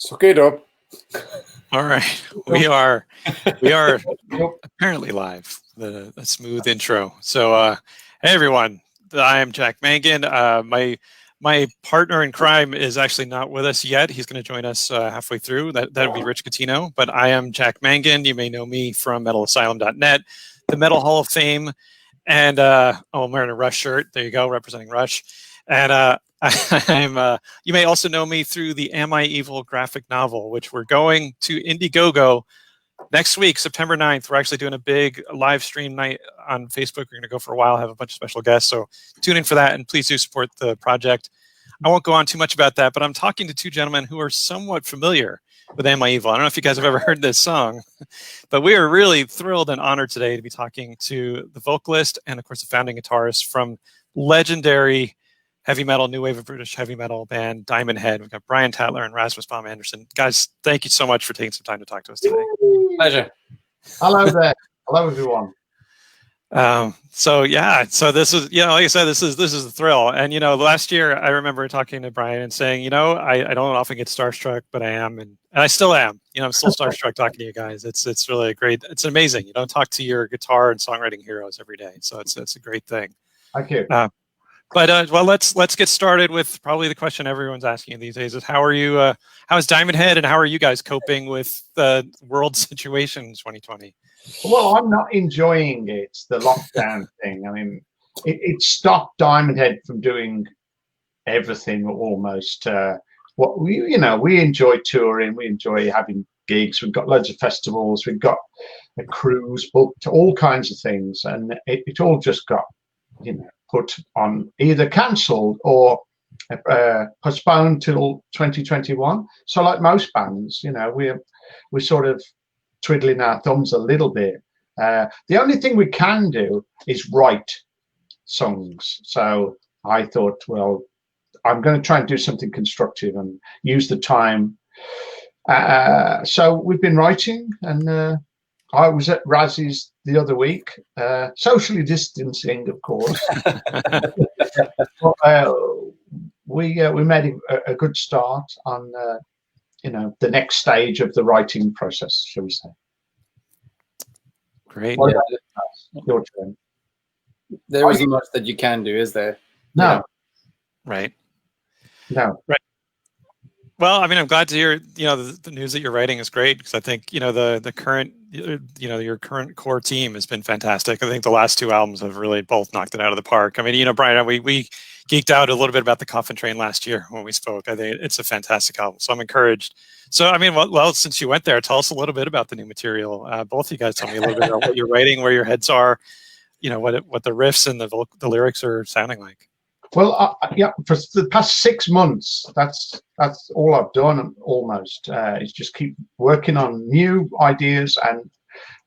Suck it up. All right, we are apparently live. The smooth intro. So, hey everyone, I am Jack Mangan. My partner in crime is actually not with us yet. He's going to join us halfway through. That would be Rich Catino. But I am Jack Mangan. You may know me from MetalAsylum.net, the Metal Hall of Fame, and I'm wearing a Rush shirt. There you go, representing Rush. And I'm. You may also know me through the Am I Evil graphic novel, which we're going to Indiegogo next week, September 9th. We're actually doing a big live stream night on Facebook. We're going to go for a while, have a bunch of special guests. So tune in for that, and please do support the project. I won't go on too much about that, but I'm talking to two gentlemen who are somewhat familiar with Am I Evil. I don't know if you guys have ever heard this song, but we are really thrilled and honored today to be talking to the vocalist and, of course, the founding guitarist from legendary heavy metal, new wave of British heavy metal band Diamond Head. We've got Brian Tatler and Rasmus Bom Andersen. Guys, thank you so much for taking some time to talk to us today. Pleasure. Hello there. Hello, everyone. So this is, like I said, this is a thrill. And, last year I remember talking to Brian and saying, I don't often get starstruck, but I am. And I still am, I'm still starstruck talking to you guys. It's really it's amazing. You don't talk to your guitar and songwriting heroes every day. So it's a great thing. Thank you. But let's get started with probably the question everyone's asking these days is how are you? How is Diamond Head, and how are you guys coping with the world situation in 2020? Well, I'm not enjoying it. The lockdown thing. I mean, it stopped Diamond Head from doing everything almost. What we enjoy touring. We enjoy having gigs. We've got loads of festivals. We've got a cruise booked, all kinds of things, and it all just got put on, either cancelled or postponed till 2021. So like most bands, we're sort of twiddling our thumbs a little bit. The only thing we can do is write songs. So I thought, well, I'm going to try and do something constructive and use the time. So we've been writing, and I was at Razzies the other week, socially distancing, of course. We made a good start on, the next stage of the writing process, shall we say? Great. Your turn. There isn't much that you can do, is there? No. Right. No. Right. Well, I mean, I'm glad to hear, the news that you're writing is great, because I think, the current, your current core team has been fantastic. I think the last two albums have really both knocked it out of the park. I mean, Brian, we geeked out a little bit about the Coffin Train last year when we spoke. I think it's a fantastic album, so I'm encouraged. So, I mean, well, since you went there, tell us a little bit about the new material. Both of you guys tell me a little bit about what you're writing, where your heads are, what the riffs and the lyrics are sounding like. Well, for the past 6 months, that's all I've done almost, is just keep working on new ideas and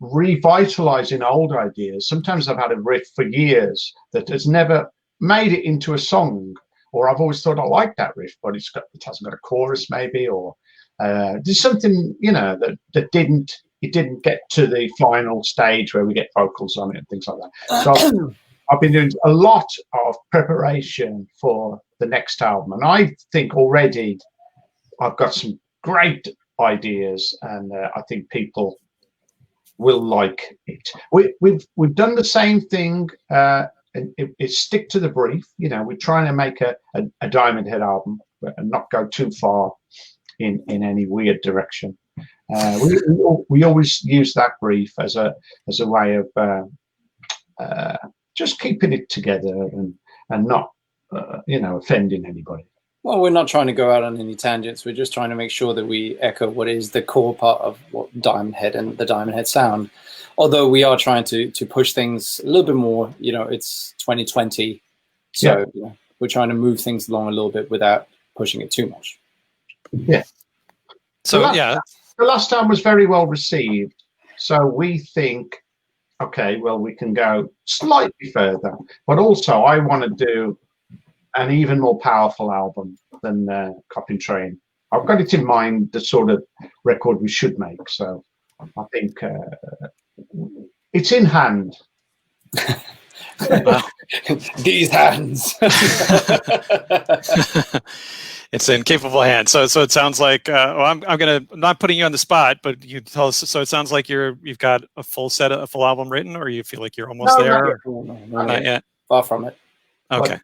revitalizing old ideas. Sometimes I've had a riff for years that has never made it into a song, or I've always thought I like that riff, but it hasn't got a chorus maybe, or there's something, that didn't get to the final stage where we get vocals on it and things like that. So I've been doing a lot of preparation for the next album, and I think already I've got some great ideas, and I think people will like it. We've done the same thing. It's stick to the brief. We're trying to make a Diamond Head album and not go too far in any weird direction. We always use that brief as a way of just keeping it together and not, offending anybody. Well, we're not trying to go out on any tangents. We're just trying to make sure that we echo what is the core part of what Diamond Head and the Diamond Head sound. Although we are trying to push things a little bit more, it's 2020. So we're trying to move things along a little bit without pushing it too much. Yeah. So, the last time was very well received. So we think, okay, well, we can go slightly further, but also I want to do an even more powerful album than Coffin Train. I've got it in mind, the sort of record we should make. So I think it's in hand. Wow. These hands. It's in capable hands. So it sounds like I'm not putting you on the spot, but you tell us. So it sounds like you've got a full album written, or you feel like you're almost there. Not yet. Far from it. Okay.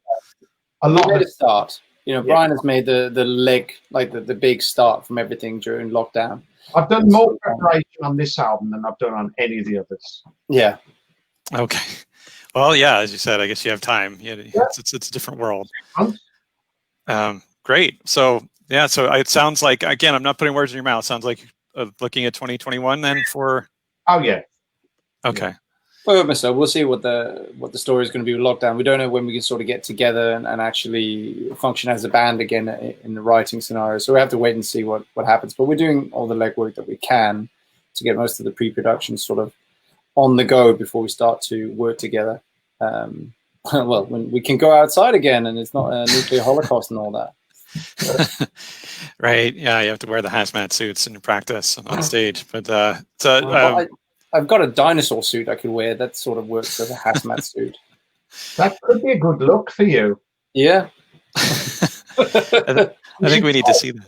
A lot we made of a start. Brian has made the leg, like the big start from everything during lockdown. I've done more preparation on this album than I've done on any of the others. Yeah. Okay. Well, yeah, as you said, I guess you have time. It's a different world. Great. So it sounds like, again, I'm not putting words in your mouth. It sounds like looking at 2021 then for. Oh yeah. Okay. Yeah. Well, so we'll see what the story is going to be with lockdown. We don't know when we can sort of get together and actually function as a band again in the writing scenario. So we have to wait and see what happens. But we're doing all the legwork that we can to get most of the pre-production sort of on the go before we start to work together. Well, when we can go outside again and it's not a nuclear holocaust and all that. Right. Yeah, you have to wear the hazmat suits in your practice and on stage. But I've got a dinosaur suit I could wear that sort of works as a hazmat suit. That could be a good look for you. Yeah. I think we need to see that.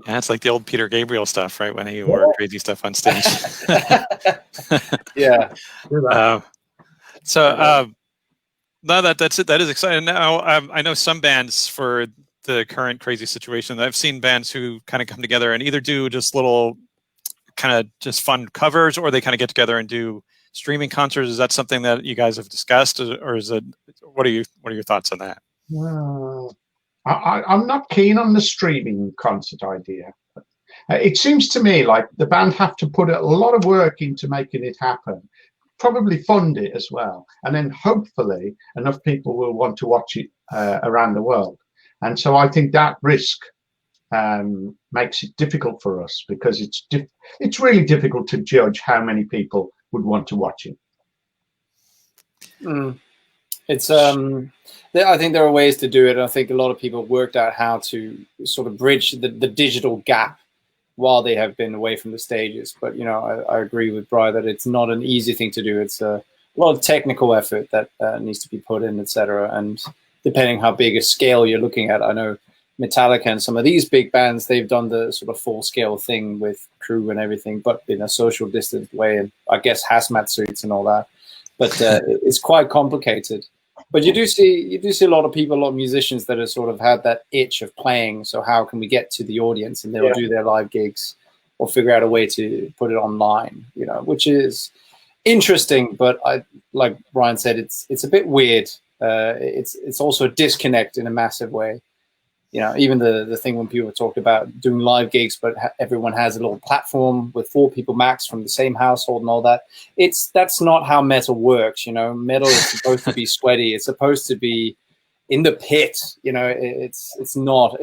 Yeah, it's like the old Peter Gabriel stuff, right? When he wore crazy stuff on stage. Yeah. No, that's it. That is exciting. Now, I know some bands for the current crazy situation. I've seen bands who kind of come together and either do just little kind of just fun covers, or they kind of get together and do streaming concerts. Is that something that you guys have discussed, or is it? What are your thoughts on that? I'm not keen on the streaming concert idea. It seems to me like the band have to put a lot of work into making it happen, probably fund it as well, and then hopefully enough people will want to watch it around the world. And so I think that risk makes it difficult for us, because it's really difficult to judge how many people would want to watch it. It's I think there are ways to do it. I think a lot of people worked out how to sort of bridge the digital gap while they have been away from the stages. But I agree with Brian that it's not an easy thing to do. It's a lot of technical effort that needs to be put in, etc. And depending how big a scale you're looking at, I know Metallica and some of these big bands, they've done the sort of full scale thing with crew and everything, but in a social distance way, and I guess hazmat suits and all that. But it's quite complicated. But you do see a lot of people, a lot of musicians that have sort of had that itch of playing. So how can we get to the audience? And they'll do their live gigs or figure out a way to put it online, which is interesting. But like Brian said, it's a bit weird. It's also a disconnect in a massive way. Even the thing when people talked about doing live gigs, but everyone has a little platform with 4 people max from the same household and all that. That's not how metal works. Metal is supposed to be sweaty. It's supposed to be in the pit. It's not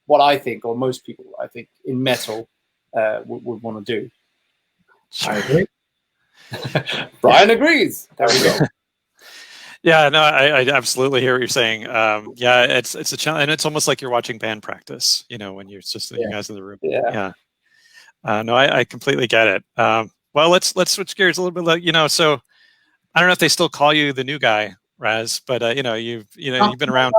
what I think, or most people I think in metal would want to do. I agree. Brian agrees. There we go. Yeah, no, I absolutely hear what you're saying. Yeah, it's a challenge, and it's almost like you're watching band practice, when you're just you guys in the room. Yeah. No, I completely get it. Well, let's switch gears a little bit. So I don't know if they still call you the new guy, Raz, but you've been around.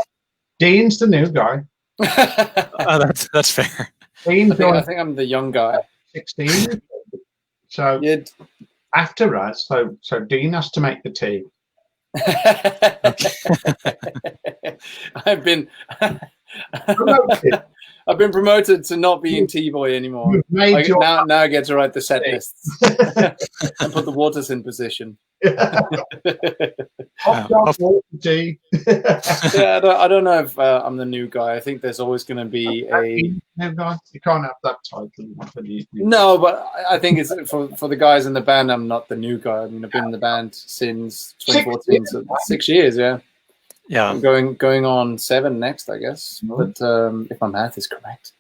Dean's the new guy. That's fair. I think I'm the young guy. 16. So after Raz, so Dean has to make the tea. I've been promoted to not being T-boy anymore. Now I get to write the set lists and put the waters in position. Yeah, I don't know if I'm the new guy. I think there's always going to be a new guy. You can't have that title. No, but I think it's for the guys in the band. I'm not the new guy. I mean, I've been in the band since 2014, so 6 years. Yeah. I'm going on 7 next, I guess. But if my math is correct.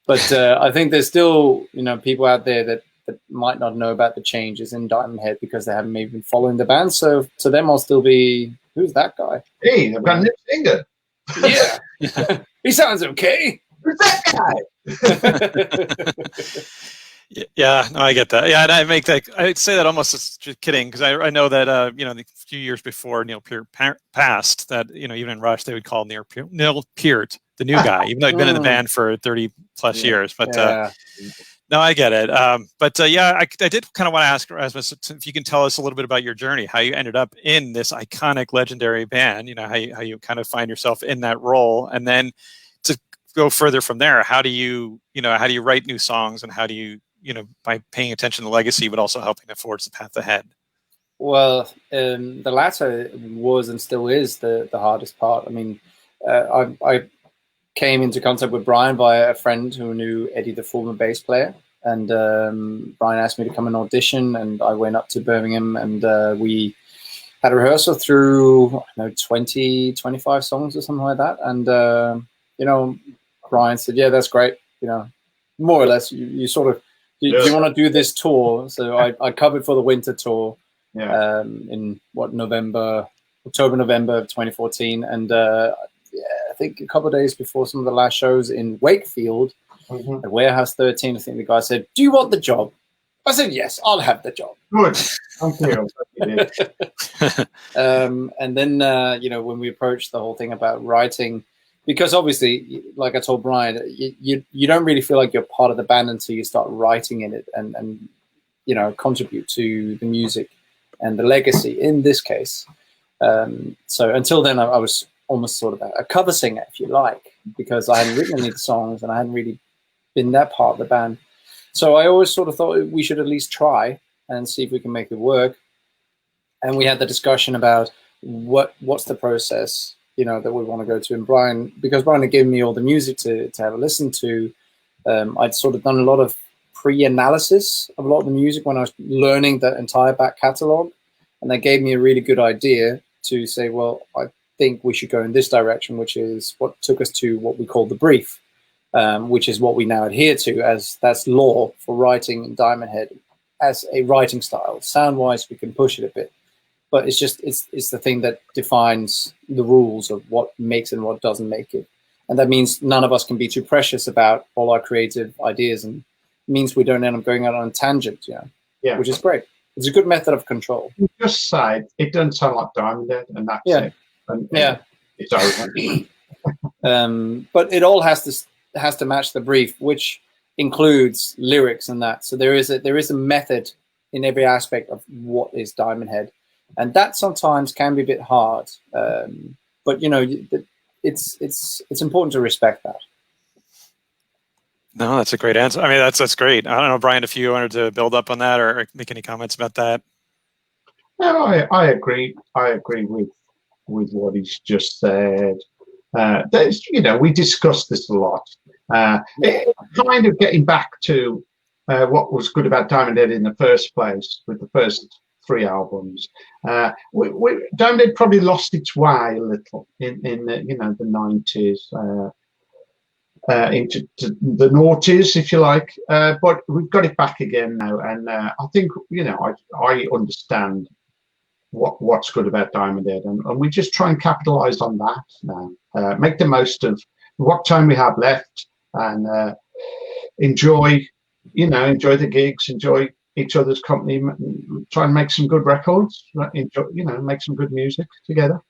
But I think there's still people out there that might not know about the changes in Diamond Head because they haven't maybe been following the band. So to them, I'll still be, who's that guy? Hey, I've got a new singer. Yeah. He sounds okay. Who's that guy? Yeah, no, I get that. Yeah, and I say that almost as just kidding, because I know that a few years before Neil Peart passed, that even in Rush they would call Neil Peart the new guy, even though he'd been in the band for 30 plus years. But no, I get it. Yeah, I did kind of want to ask Rasmus if you can tell us a little bit about your journey, how you ended up in this iconic, legendary band. How you kind of find yourself in that role, and then to go further from there, how do you write new songs, and how do you by paying attention to legacy, but also helping to forge the path ahead? Well, the latter was and still is the hardest part. I mean, I came into contact with Brian via a friend who knew Eddie, the former bass player, and Brian asked me to come and audition, and I went up to Birmingham, and we had a rehearsal through 20, 25 songs or something like that, and Brian said, "Yeah, that's great. More or less, you sort of." Do you want to do this tour? So I covered for the winter tour in October, November of 2014. And I think a couple of days before some of the last shows in Wakefield, at Warehouse 13, I think the guy said, "Do you want the job?" I said, "Yes, I'll have the job." Good. Thank you. And then, when we approached the whole thing about writing, because obviously, like I told Brian, you don't really feel like you're part of the band until you start writing in it and contribute to the music and the legacy in this case. So until then, I was almost sort of a cover singer, if you like, because I hadn't written any of the songs and I hadn't really been that part of the band. So I always sort of thought we should at least try and see if we can make it work. And we had the discussion about what's the process that we want to go to. And because Brian had given me all the music to have a listen to, I'd sort of done a lot of pre-analysis of a lot of the music when I was learning the entire back catalogue. And that gave me a really good idea to say, well, I think we should go in this direction, which is what took us to what we call the brief, which is what we now adhere to, as that's law for writing in Diamond Head as a writing style. Sound-wise, we can push it a bit. But it's the thing that defines the rules of what makes it and what doesn't make it. And that means none of us can be too precious about all our creative ideas, and it means we don't end up going out on a tangent, which is great. It's a good method of control. You just say it doesn't sound like Diamond Head, and that's it. And it's over. But it all has to match the brief, which includes lyrics and that. So there is a method in every aspect of what is Diamond Head. And that sometimes can be a bit hard, but it's important to respect that. No, that's a great answer. I mean, that's great. I don't know, Brian, if you wanted to build up on that or make any comments about that. No, I agree. I agree with what he's just said. We discussed this a lot. Kind of getting back to what was good about Diamond Head in the first place with the first 3 albums. Diamond Head probably lost its way a little in the 90s, into the noughties, if you like. But we've got it back again now, and I think I understand what's good about Diamond Head, and we just try and capitalize on that now. Make the most of what time we have left, and enjoy the gigs, enjoy each other's company, try and make some good records, enjoy, make some good music together.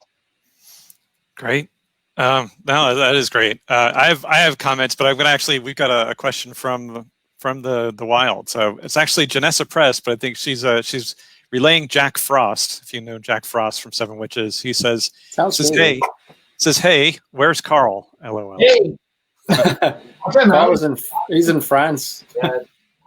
Great. No, that is great. I have comments, but we've got a question from the wild. So it's actually Janessa Press, but I think she's relaying Jack Frost. If you know Jack Frost from Seven Witches, he says, "Hey, where's Carl?" LOL. Hey. He's in France. Yeah,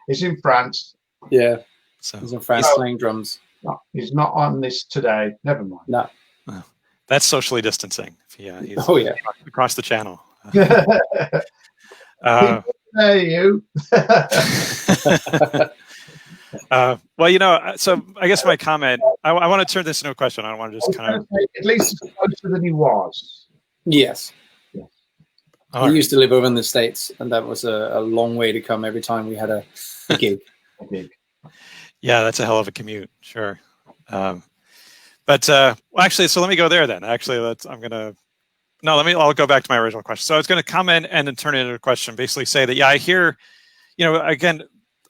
he's in France. Yeah, so he's in France playing drums. No, he's not on this today. Never mind. No. Oh, that's socially distancing. Yeah, he's across the channel. You. Well, so I guess my comment, I want to turn this into a question. I don't want to just kind of... At least closer than he was. Yes. He used to live over in the States, and that was a long way to come every time we had a gig. Yeah, that's a hell of a commute, sure. Actually, so let me go there then. Actually, I'll go back to my original question. So I was going to comment and then turn it into a question, basically say that, I hear, again,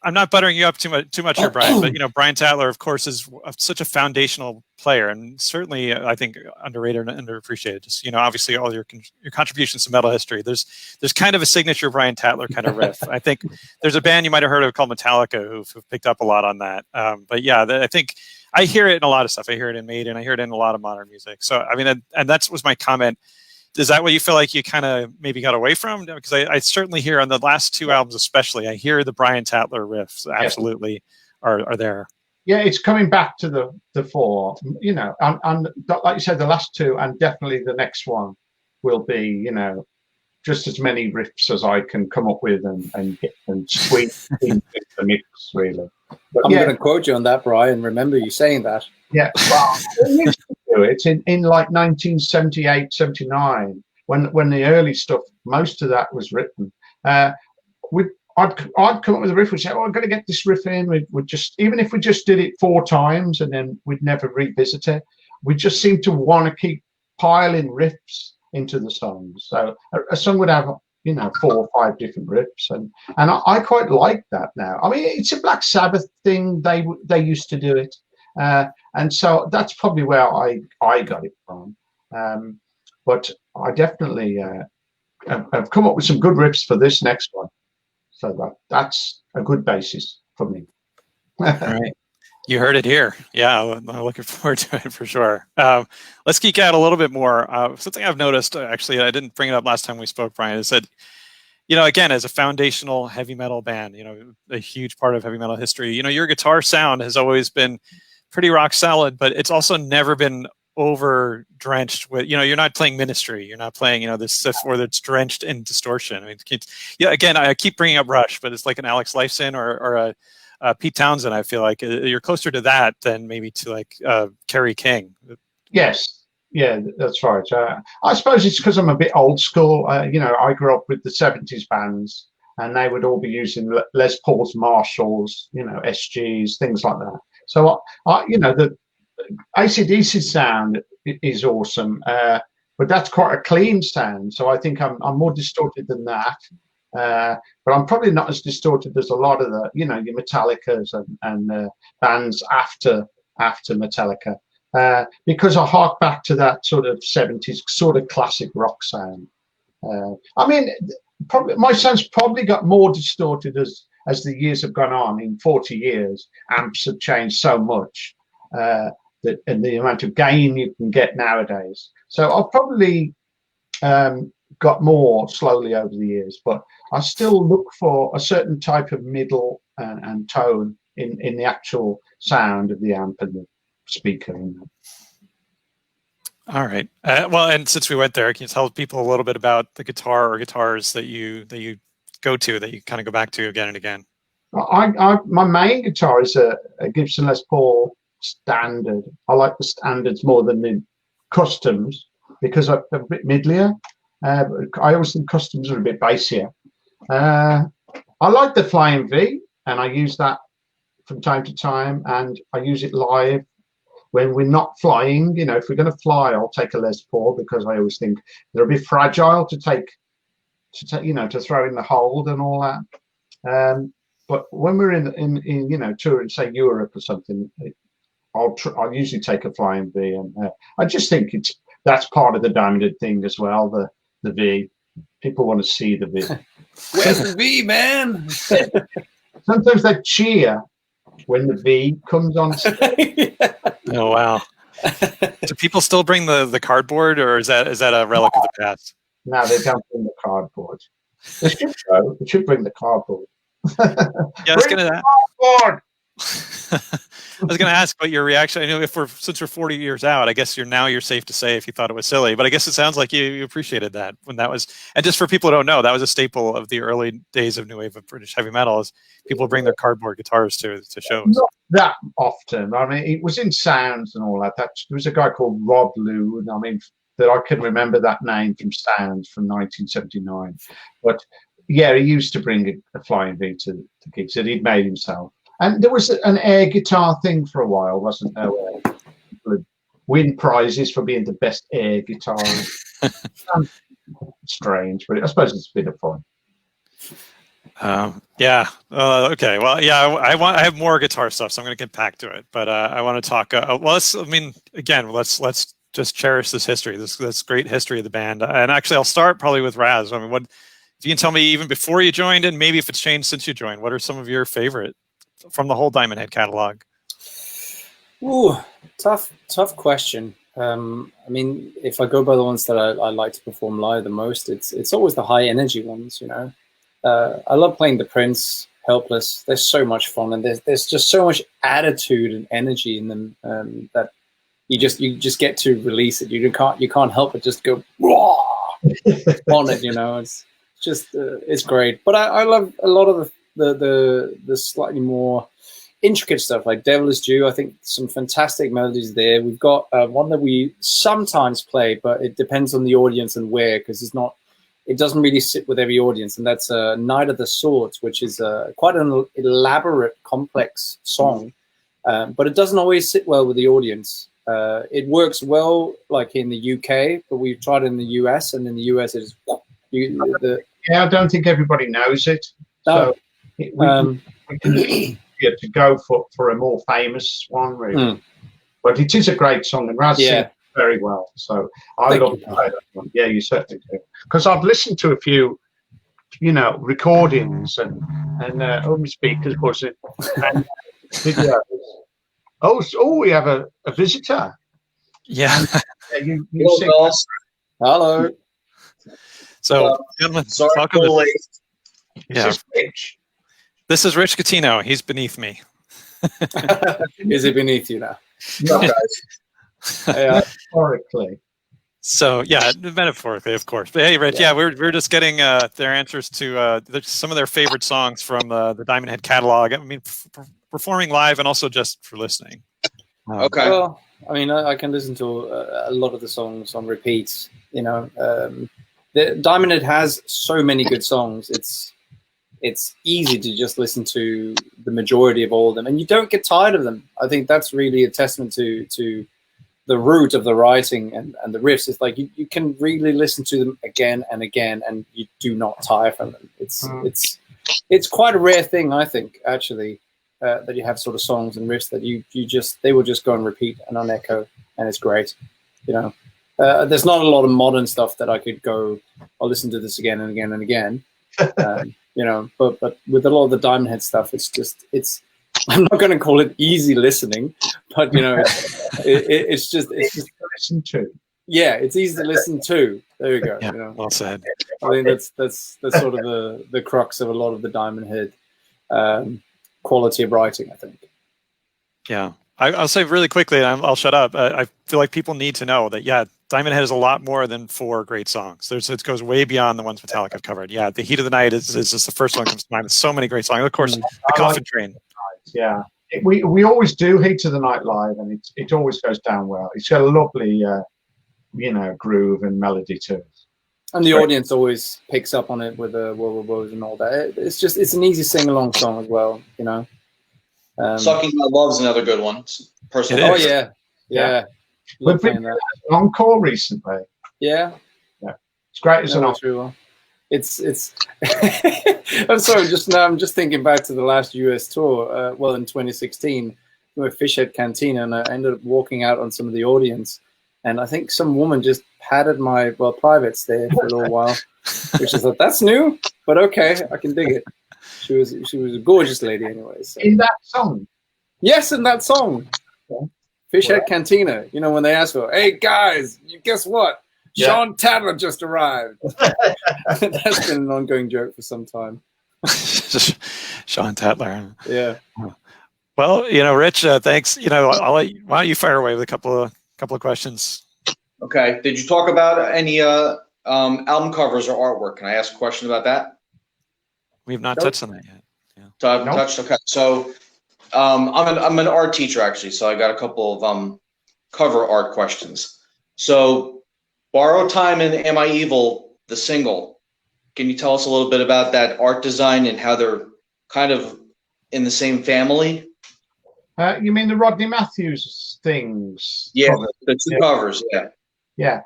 I'm not buttering you up too much here, Brian, but Brian Tatler, of course, is such a foundational player, and certainly I think underrated and underappreciated. Just obviously all your contributions to metal history. There's kind of a signature Brian Tatler kind of riff. I think there's a band you might have heard of called Metallica who've picked up a lot on that. But yeah, I think I hear it in a lot of stuff. I hear it in Maiden. I hear it in a lot of modern music. So I mean, and that was my comment. Is that what you feel like you kind of maybe got away from? Because I certainly hear on the last two albums, especially, I hear the Brian Tatler riffs absolutely are there. Yeah, it's coming back to the fore, and like you said, the last two and definitely the next one will be, just as many riffs as I can come up with and squeeze into the mix, really. But I'm going to quote you on that, Brian. Remember you saying that. Yeah, well, we used to do it in like 1978, 79, when the early stuff, most of that was written. I'd come up with a riff. We'd say, "Oh, I'm going to get this riff in." We'd just, even if we just did it 4 times and then we'd never revisit it, we just seemed to want to keep piling riffs into the songs. So a song would have 4 or 5 different riffs, and I quite like that now. I mean, it's a Black Sabbath thing. They used to do it. And so that's probably where I got it from. But I definitely have come up with some good riffs for this next one. So that's a good basis for me. All right. You heard it here. Yeah, I'm looking forward to it for sure. Let's geek out a little bit more. Something I've noticed, actually, I didn't bring it up last time we spoke, Brian, is that, again, as a foundational heavy metal band, a huge part of heavy metal history, your guitar sound has always been pretty rock solid, but it's also never been over drenched with, you're not playing Ministry, you're not playing, this stuff where it's drenched in distortion. I mean, again, I keep bringing up Rush, but it's like an Alex Lifeson or a Pete Townsend. I feel like you're closer to that than maybe to like Kerry King. Yes, yeah, that's right. I suppose it's because I'm a bit old school. I grew up with the 70s bands, and they would all be using Les Pauls, Marshalls, SGs, things like that. So the AC/DC sound is awesome, but that's quite a clean sound. So I think I'm more distorted than that. But I'm probably not as distorted as a lot of the, your Metallicas and bands after Metallica, because I hark back to that sort of 70s sort of classic rock sound. I mean, my sound's probably got more distorted as the years have gone on. In 40 years, amps have changed so much that and the amount of gain you can get nowadays. So I've probably got more slowly over the years, but I still look for a certain type of middle and tone in the actual sound of the amp and the speaker. All right. Well, and since we went there, can you tell people a little bit about the guitar or guitars that you go to, that you kind of go back to again and again? My main guitar is a Gibson Les Paul standard. I like the standards more than the customs because they're a bit middlier. I always think customs are a bit bassier. I like the Flying V, and I use that from time to time, and I use it live when we're not flying. If we're going to fly, I'll take a Les Paul because I always think they're a bit fragile to throw in the hold and all that. But when we're in touring, say Europe or something, I'll usually take a Flying V, and I just think that's part of the Diamond Head thing as well. The V, people want to see the V. Where's the V, man? Sometimes they cheer when the V comes on. Yeah. Oh wow! Do people still bring the cardboard, or is that a relic of the past? No, they don't bring the cardboard. They should though. They should bring the cardboard. Yeah, I was gonna ask what your reaction. I know since we're 40 years out, I guess you're safe to say if you thought it was silly, but I guess it sounds like you appreciated that when that was. And just for people who don't know, that was a staple of the early days of new wave of British heavy metal. Is people bring their cardboard guitars to shows. Not that often. I mean, it was in Sounds and all that. There was a guy called Rob Lew, and I mean that I can remember that name from Sounds from 1979. But yeah, he used to bring a Flying V to gigs that he'd made himself. And there was an air guitar thing for a while, wasn't there? Where people would win prizes for being the best air guitarist. Strange, but I suppose it's a bit of fun. Yeah. Okay. Well, yeah. I have more guitar stuff, so I'm going to get back to it. But I want to talk. Well, let's just cherish this history. This great history of the band. And actually, I'll start probably with Raz. I mean, what if you can tell me even before you joined, and maybe if it's changed since you joined? What are some of your favorite from the whole Diamond Head catalog? Ooh, tough question. I mean, if I go by the ones that I like to perform live the most, it's always the high energy ones, you know. I love playing the Prince, Helpless. They're so much fun, and there's just so much attitude and energy in them that you just get to release it. You can't help but just go on it, you know. It's just it's great. But I love a lot of the slightly more intricate stuff like Devil Is Due. I think some fantastic melodies there. We've got one that we sometimes play, but it depends on the audience and where, because it doesn't really sit with every audience, and that's Knight of the Swords, which is quite an elaborate, complex song, but it doesn't always sit well with the audience. It works well like in the UK, but we've tried it in the US, and in the US it's yeah, I don't think everybody knows it. So we can to go for a more famous one, really. But it is a great song, and Raz sings very well. So I love to play that one. Yeah, you certainly do. Because I've listened to a few, you know, recordings and my speakers, of course, and videos. Oh, we have a visitor. Yeah. You Hello. So, gentlemen, welcome to Is this Rich? This is Rich Catino. He's beneath me. Is he beneath you now? No, guys. Metaphorically. So yeah, metaphorically, of course. But hey, Rich, we're just getting their answers to some of their favorite songs from the Diamond Head catalog. I mean, performing live and also just for listening. Okay. Well, I mean, I can listen to a lot of the songs on repeats. You know, the Diamond Head has so many good songs. It's easy to just listen to the majority of all of them, and you don't get tired of them. I think that's really a testament to the root of the writing and the riffs. It's like you can really listen to them again and again, and you do not tire from them. It's quite a rare thing, I think, actually, that you have sort of songs and riffs that they will just go and repeat and on echo, and it's great. You know, there's not a lot of modern stuff that I could go, I'll listen to this again and again and again. You know, but with a lot of the Diamond Head stuff, it's I'm not going to call it easy listening, but you know, it's just easy to listen to. Yeah, it's easy to listen to. There you go. Yeah, you know? well said. I think that's sort of the crux of a lot of the Diamond Head quality of writing, I think. Yeah, I'll say really quickly, and I'll shut up. I feel like people need to know that, Diamond Head is a lot more than 4 great songs. It goes way beyond the ones Metallica have covered. Yeah, The Heat of the Night is just the first one that comes to mind. There's so many great songs. Of course, The Coffin Train. Yeah, we always do Heat of the Night live, and it always goes down well. It's got a lovely, you know, groove and melody to it. And the audience always picks up on it with the Whoa, Whoa, Whoas and all that. It's an easy sing-along song as well, you know. Sucking My Love's another good one. Personally. Oh yeah. We've been an encore recently. Yeah. It's great as an encore. Well. It's I'm sorry, I'm just thinking back to the last US tour, in 2016, with Fishhead Cantina, and I ended up walking out on some of the audience, and I think some woman just patted my privates there for a little while, which is like, that's new, but okay, I can dig it. She was a gorgeous lady anyway. So. In that song? Yes, in that song. Fishhead Cantina. You know, when they ask for, hey guys, guess what? Sean Tatler just arrived. That's been an ongoing joke for some time. Sean Tatler. Yeah. Well, you know, Rich, thanks. You know, why don't you fire away with a couple of questions? Okay. Did you talk about any album covers or artwork? Can I ask a question about that? We've not touched on that yet. Yeah. So I haven't touched. Okay. So I'm an art teacher actually, so I got a couple of cover art questions. So Borrow Time and Am I Evil, the single. Can you tell us a little bit about that art design and how they're kind of in the same family? You mean the Rodney Matthews things? Yeah, the two covers. Yeah. Yeah.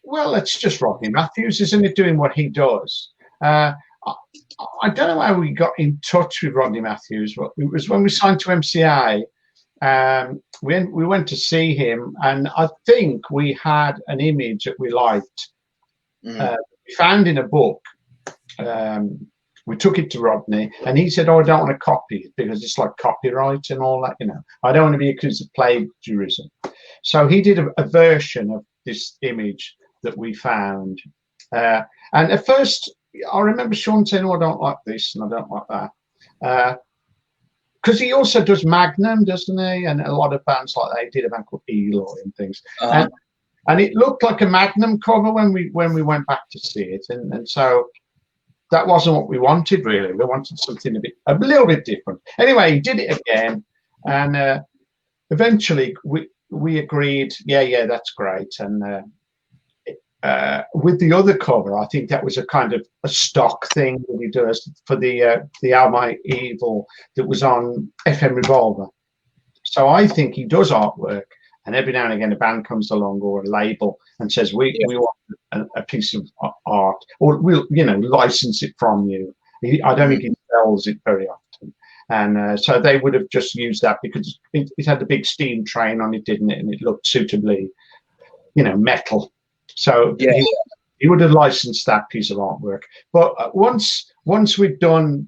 Well, it's just Rodney Matthews, isn't it, doing what he does? I don't know how we got in touch with Rodney Matthews, but it was when we signed to MCA. We went to see him, and I think we had an image that we liked. We found in a book. We took it to Rodney, and he said, "Oh, I don't want to copy it because it's like copyright and all that. I don't want to be accused of plagiarism." So he did a version of this image that we found. And at first, I remember Sean saying, "Oh, I don't like this and I don't like that." Because he also does Magnum, doesn't he? And a lot of bands like that. He did a band called Eloy and things. And it looked like a Magnum cover when we went back to see it. And so that wasn't what we wanted, really. We wanted something a little bit different. Anyway, he did it again. And eventually we agreed, yeah, that's great. And with the other cover, I think that was a kind of a stock thing that he does for the Album Evil that was on FM Revolver. So I think he does artwork, and every now and again a band comes along or a label and says, we want a piece of art, or we'll license it from you. I don't think he sells it very often. And so they would have just used that because it had the big steam train on it, didn't it? And it looked suitably, metal. So he would have licensed that piece of artwork. But once we'd done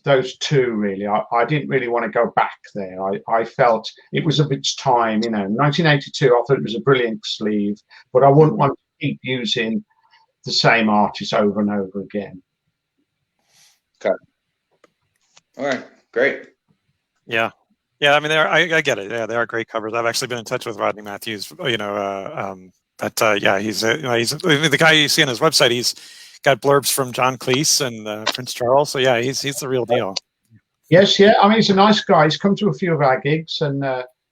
those two, really, I didn't really want to go back there. I felt it was of its time. 1982, I thought it was a brilliant sleeve, but I wouldn't want to keep using the same artist over and over again. Okay. All right. Great. Yeah. I mean, I get it. Yeah, they are great covers. I've actually been in touch with Rodney Matthews. He's the guy you see on his website. He's got blurbs from John Cleese and Prince Charles. So yeah, he's the real deal. Yes, yeah. I mean, he's a nice guy. He's come to a few of our gigs, and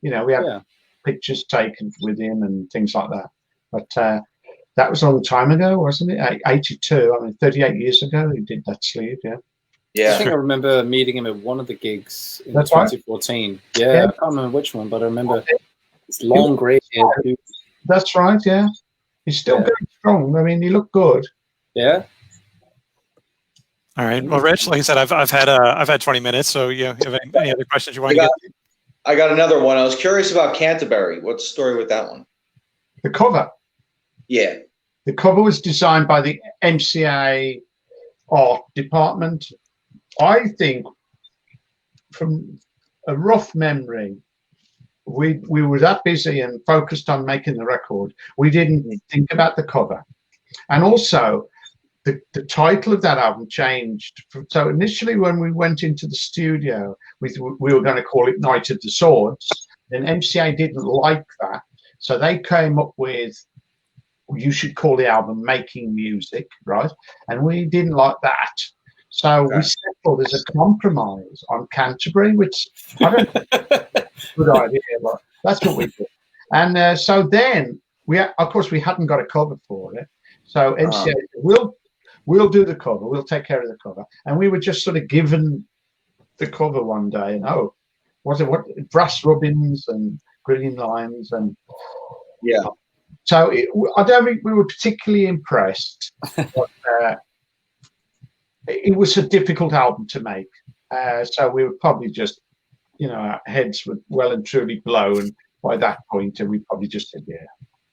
we had pictures taken with him and things like that. But that was a long time ago, wasn't it? 82. I mean, 38 years ago, he did that sleeve. Yeah. Yeah. I think I remember meeting him at one of the gigs in That's 2014. Right. Yeah, I can't remember which one, but I remember this long grey hair. That's right. Yeah, he's still going strong. I mean, he looked good. Yeah. All right. Well, Rich, like I said, I've had 20 minutes. So you have any other questions you want to get? I got another one. I was curious about Canterbury. What's the story with that one? The cover. Yeah. The cover was designed by the MCA art department. I think, from a rough memory, we were that busy and focused on making the record, we didn't think about the cover. And also, the title of that album changed. So initially, when we went into the studio, we were going to call it Night of the Swords. And MCA didn't like that. So they came up with, you should call the album Making Music, right? And we didn't like that. So we settled as a compromise on Canterbury, which I don't think is a good idea, but that's what we did. And so then, of course, we hadn't got a cover for it. So MCA said, we'll do the cover. We'll take care of the cover. And we were just sort of given the cover one day. And what brass rubbings and green lines and So I don't think we were particularly impressed. But, it was a difficult album to make. So we were probably just, our heads were well and truly blown by that point, and we probably just said, yeah,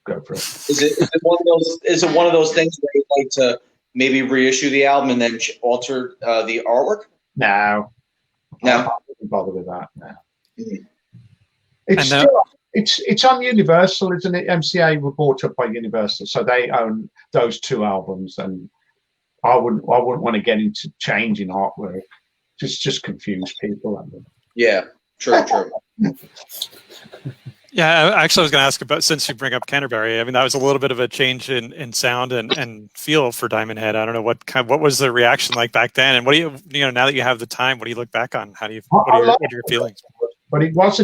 go for it. Is it one of those things where you'd like to maybe reissue the album and then alter the artwork? No. I wouldn't bother with that. No. It's on Universal, isn't it? MCA were bought up by Universal, so they own those two albums, and I wouldn't want to get into changing artwork. Just confuse people. Yeah, true. Yeah, actually, I was going to ask about, since you bring up Canterbury, I mean, that was a little bit of a change in sound and feel for Diamond Head. I don't know what was the reaction like back then, and what do you now that you have the time, what do you look back on? What are your feelings? But it was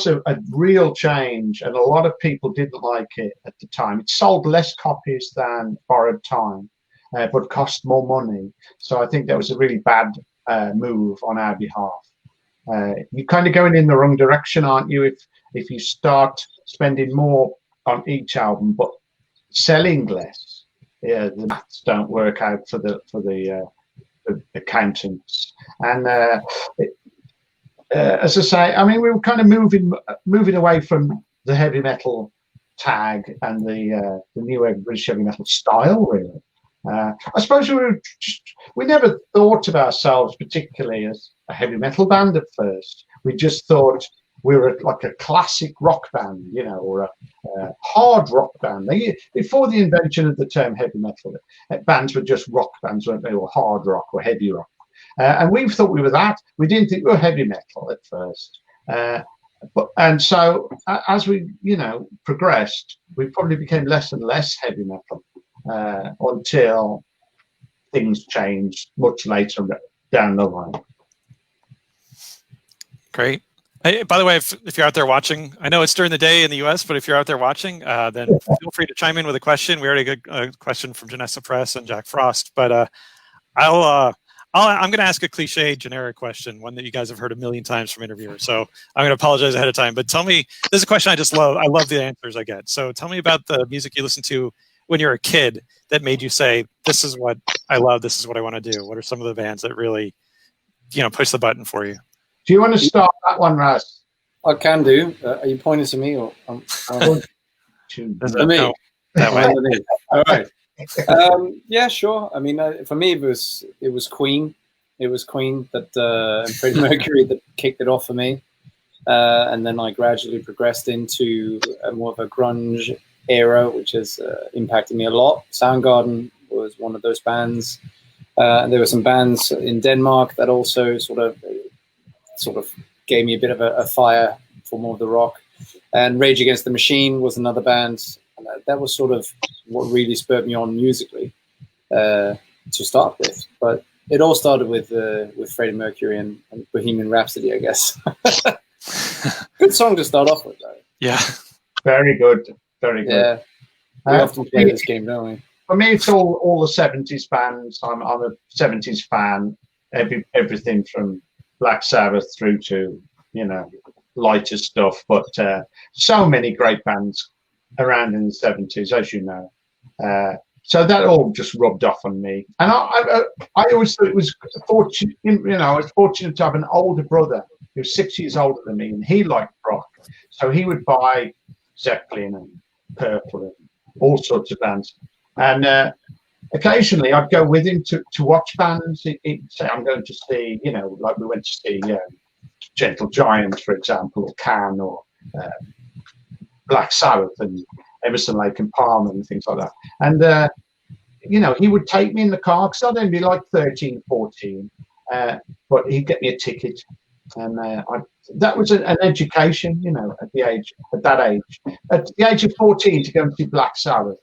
a real change, and a lot of people didn't like it at the time. It sold less copies than Borrowed Time, but cost more money. So I think that was a really bad move on our behalf. You're kind of going in the wrong direction, aren't you? If you start spending more on each album but selling less, the maths don't work out for the accountants. And as I say, I mean, we were kind of moving away from the heavy metal tag and the new British heavy metal style, really. I suppose we never thought of ourselves particularly as a heavy metal band at first. We just thought we were like a classic rock band, you know, or a hard rock band. Before the invention of the term heavy metal, bands were just rock bands, weren't they, or hard rock or heavy rock. And we thought we were that. We didn't think we were heavy metal at first. And so as we, you know, progressed, we probably became less and less heavy metal until things changed much later down the line. Great. Hey, by the way, if you're out there watching, I know it's during the day in the US, but if you're out there watching, then feel free to chime in with a question. We already got a question from Janessa Press and Jack Frost, but I'm going to ask a cliche, generic question, one that you guys have heard a million times from interviewers. So I'm going to apologize ahead of time. But tell me, this is a question I just love. I love the answers I get. So tell me about the music you listened to when you were a kid that made you say, "This is what I love. This is what I want to do." What are some of the bands that really, you know, push the button for you? Do you want to start that one, Raz? I can do. Are you pointing to me or? To me. That way. All right. Yeah, sure. I mean, for me, it was Queen. It was Queen that and Freddie Mercury that kicked it off for me, and then I gradually progressed into more of a grunge era, which has impacted me a lot. Soundgarden was one of those bands. There were some bands in Denmark that also sort of gave me a bit of a fire for more of the rock. And Rage Against the Machine was another band. That was sort of what really spurred me on musically to start with. But it all started with Freddie Mercury and Bohemian Rhapsody, I guess. Good song to start off with, though. Yeah. Very good. Very good. Yeah. We often play this game, don't we? For me, it's all the 70s bands. I'm a 70s fan. Everything from Black Sabbath through to, you know, lighter stuff. But so many great bands around in the 70s, as you know. So that all just rubbed off on me. And I always thought it was fortunate, you know, I was fortunate to have an older brother who was 6 years older than me, and he liked rock. So he would buy Zeppelin and Purple and all sorts of bands. And occasionally I'd go with him to watch bands. He'd say, I'm going to see, you know, like we went to see Gentle Giant, for example, or Can, or Black Sabbath and Emerson, Lake and Palmer and things like that. And, you know, he would take me in the car because I'd then be like 13, 14, but he'd get me a ticket. And that was an education, you know, at that age. At the age of 14, to go and see Black Sabbath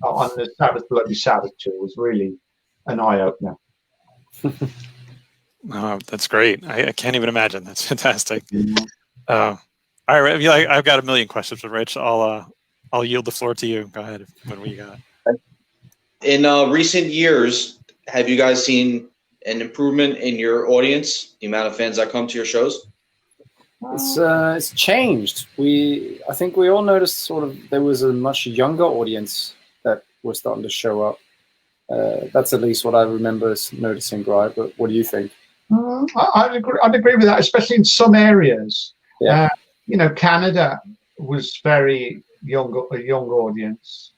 on the Sabbath Bloody Sabbath tour was really an eye-opener. Oh, that's great. I can't even imagine. That's fantastic. All right, I've got a million questions for Rich. I'll yield the floor to you. Go ahead. What do you got? In recent years, have you guys seen an improvement in your audience, the amount of fans that come to your shows? It's changed. I think we all noticed sort of there was a much younger audience that was starting to show up. That's at least what I remember noticing, right? But what do you think? I'd agree with that, especially in some areas. Yeah. You know, Canada was a young audience.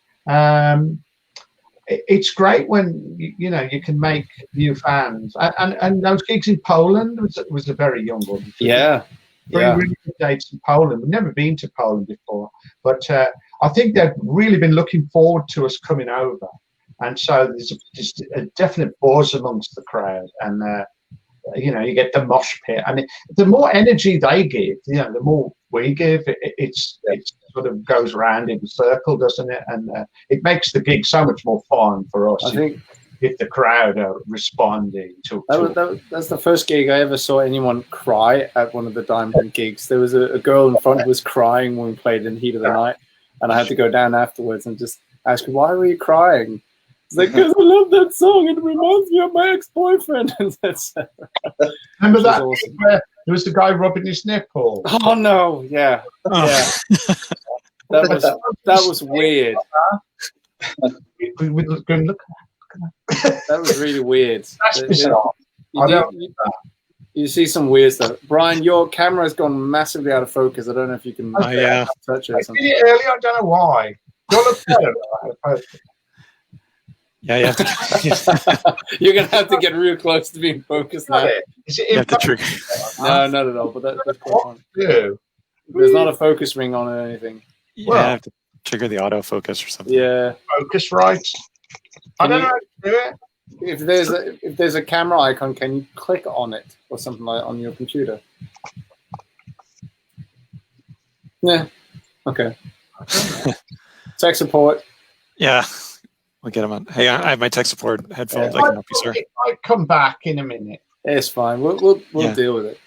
It's great when you know you can make new fans, and those gigs in Poland was a very young audience. Yeah. Really good dates in Poland. We've never been to Poland before, but I think they've really been looking forward to us coming over, and so there's a definite buzz amongst the crowd, and you know, you get the mosh pit. I mean, the more energy they give, you know, the more we give. It sort of goes around in a circle, doesn't it? And it makes the gig so much more fun for us. I think if the crowd are responding to that's the first gig I ever saw anyone cry at one of the Diamond gigs. There was a girl in front who was crying when we played in Heat of the Night, and I had to go down afterwards and just ask her, why were you crying? It's like, because I love that song. It reminds me of my ex-boyfriend. Remember that awesome. Where there was the guy rubbing his nipple? Oh no! Yeah, yeah. That was weird. We look That was really weird. That's bizarre. You see some weird stuff. Brian, your camera has gone massively out of focus. I don't know if you can touch it or something. I did it earlier. I don't know why. You'll look better. Yeah, you have to. You're going to have to get real close to being focused now. Is it You have to trigger. No, not at all. But that's quite fun. Yeah. There's not a focus ring on or anything. You have to trigger the autofocus or something. Yeah. Focus right. I don't know how to do it. If there's a camera icon, can you click on it or something like on your computer? Yeah. Okay. Tech support. Yeah. We'll get them on. Hey, I have my tech support headphones. I can help you, sir. I come back in a minute. It's fine. We'll deal with it.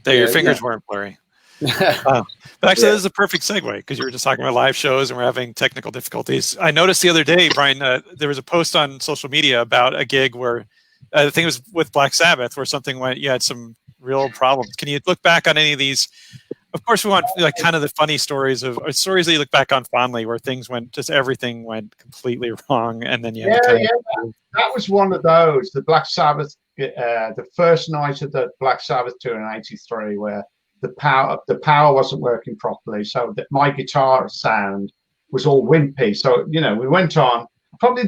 There, your fingers weren't blurry. But actually, this is a perfect segue because you were just talking about live shows and we're having technical difficulties. I noticed the other day, Brian, there was a post on social media about a gig where I think it was with Black Sabbath where something went. You had some real problems. Can you look back on any of these? Of course, we want like kind of the funny stories of or stories that you look back on fondly, where things went, just everything went completely wrong, and then you. That was one of those. The Black Sabbath, the first night of the Black Sabbath tour in '83, where the power wasn't working properly, so that my guitar sound was all wimpy. So we went on. Probably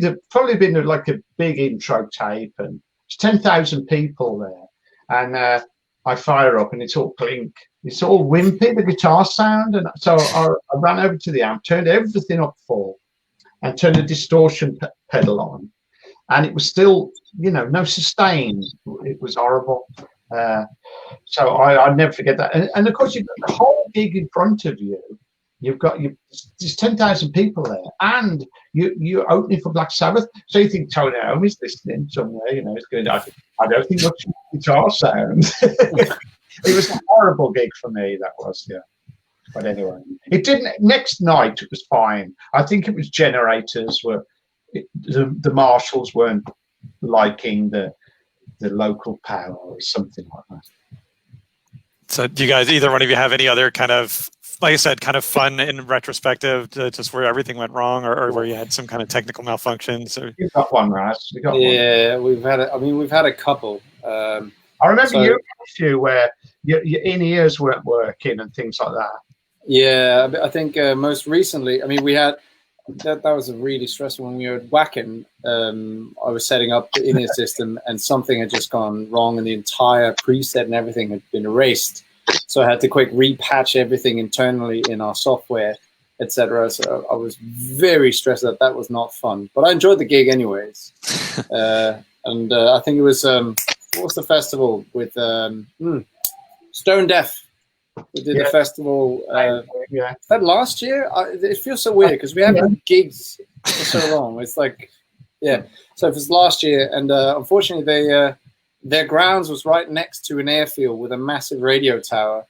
been like a big intro tape, and there's 10,000 people there, and I fire up, and it's all clink. It's all wimpy, the guitar sound, and so I ran over to the amp, turned everything up full, and turned the distortion pedal on, and it was still, no sustain. It was horrible. So I'd never forget that. And of course, you've got the whole gig in front of you. There's 10,000 people there, and you're opening for Black Sabbath. So you think Tony Iommi's listening somewhere, it's going. I don't think much guitar sound. It was a horrible gig for me. That was, yeah. But anyway, it didn't. Next night it was fine. I think it was generators the marshals weren't liking the local power or something like that. So do you guys, either one of you, have any other kind of, like I said, kind of fun in retrospective, just where everything went wrong, or where you had some kind of technical malfunctions? Or... You've got one, Raz. Yeah, we've had a couple. I remember you issue where your in-ears weren't working and things like that. Yeah, I think most recently, we had that was a really stressful when we were at Wacken. I was setting up the in-ear system and something had just gone wrong and the entire preset and everything had been erased. So I had to quick repatch everything internally in our software, etc. So I was very stressed that was not fun, but I enjoyed the gig anyways. And I think it was what was the festival with Stone Deaf? We did the festival. That last year, it feels so weird because we haven't had gigs for so long. It's like, So it was last year, and unfortunately, their grounds was right next to an airfield with a massive radio tower,